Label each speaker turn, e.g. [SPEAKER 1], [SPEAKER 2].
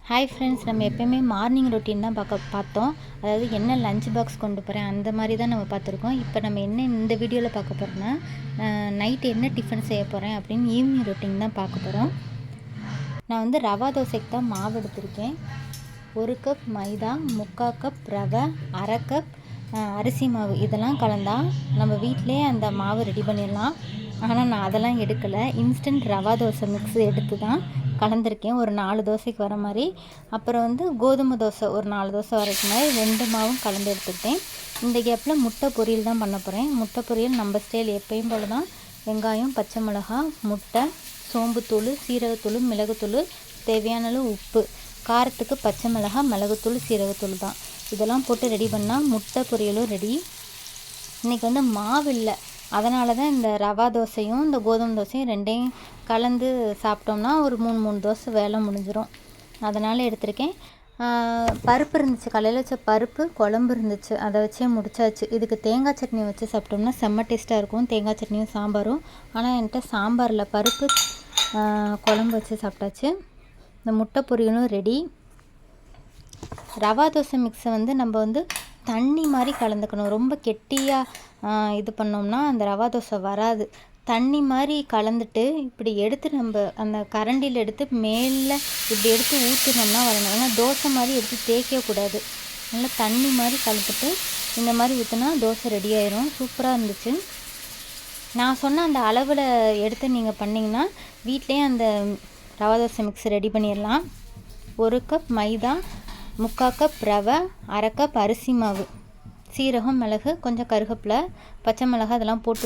[SPEAKER 1] Hi friends, நம்ம எப்போயுமே morning routine தான் பார்த்தோம். அதாவது என்ன லஞ்ச் பாக்ஸ் கொண்டு போகிறேன் அந்த மாதிரி தான் நம்ம பார்த்துருக்கோம். இப்போ நம்ம என்ன இந்த வீடியோவில் பார்க்க போகிறோன்னா, நைட்டு என்ன டிஃபன் செய்ய போகிறேன் அப்படின்னு ஈவினிங் ரொட்டீன் தான் பார்க்க போகிறோம். நான் வந்து ரவா தோசைக்கு தான் மாவு எடுத்திருக்கேன். 1 கப் மைதா, 3/4 கப் ரவை, 1/2 கப் அரிசி மாவு இதெல்லாம் கலந்தால் நம்ம வீட்டிலே அந்த மாவு ரெடி பண்ணிடலாம். ஆனால் நான் அதெல்லாம் எடுக்கலை. இன்ஸ்டன்ட் ரவா தோசை மிக்ஸ் எடுத்து தான் கலந்துருக்கேன். ஒரு 4 தோசைக்கு வர மாதிரி. அப்புறம் வந்து கோதுமை தோசை ஒரு 4 தோசை வரைக்கும் மாதிரி 2 மாவும் கலந்து எடுத்துக்கிட்டேன். இந்த கேப்பில் முட்டை பொரியல் தான் பண்ண போகிறேன். முட்டை பொரியல் நம்ம ஸ்டைல் எப்பயும் போல் தான். வெங்காயம், பச்சை மிளகா, முட்டை, சோம்புத்தூள், சீரகத்தூள், மிளகுத்தூள், தேவையான அளவு உப்பு, காரத்துக்கு பச்சை மிளகா, மிளகுத்தூள், சீரகத்தூள் தான். இதெல்லாம் போட்டு ரெடி பண்ணால் முட்டை பொரியலும் ரெடி. இன்றைக்கி வந்து மாவு இல்லை, அதனால தான் இந்த ரவா தோசையும் இந்த கோதுமை தோசையும் ரெண்டையும் கலந்து சாப்பிட்டோம்னா ஒரு 3 தோசை வேலை முடிஞ்சிடும். அதனால் எடுத்திருக்கேன். பருப்பு இருந்துச்சு, காலையில் வச்ச பருப்பு குழம்பு இருந்துச்சு, அதை வச்சே முடிச்சாச்சு. இதுக்கு தேங்காய் சட்னி வச்சு சாப்பிட்டோம்னா செம்ம டேஸ்ட்டாக இருக்கும். தேங்காய் சட்னியும் சாம்பாரும். ஆனால் என்கிட்ட சாம்பாரில் பருப்பு குழம்பு வச்சு சாப்பிட்டாச்சு. இந்த முட்டை பொரியலும் ரெடி. ரவா தோசை மிக்ஸை வந்து நம்ம வந்து தண்ணி மாதிரி கலந்துக்கணும். ரொம்ப கெட்டியாக இது பண்ணோம்னா அந்த ரவா தோசை வராது. தண்ணி மாதிரி கலந்துட்டு இப்படி எடுத்து நம்ம அந்த கரண்டியில் எடுத்து மேலே இப்படி எடுத்து ஊற்றினோம்னா வரணும். ஏன்னா தோசை மாதிரி எடுத்து தேய்க்கக்கூடாது. நல்லா தண்ணி மாதிரி கலந்துட்டு இந்த மாதிரி ஊற்றினா தோசை ரெடி ஆயிரும். சூப்பராக இருந்துச்சு. நான் சொன்ன அந்த அளவில் எடுத்து நீங்கள் பண்ணிங்கன்னா வீட்டிலே அந்த ரவா தோசை மிக்ஸ் ரெடி பண்ணிடலாம். 1 கப் மைதா, 3/4 கப் ரவை, 1/2 கப் அரிசி மாவு, சீரகம், மிளகு, கொஞ்சம் கருவேப்பிலை, பச்சை மிளகாய் இதெல்லாம் போட்டு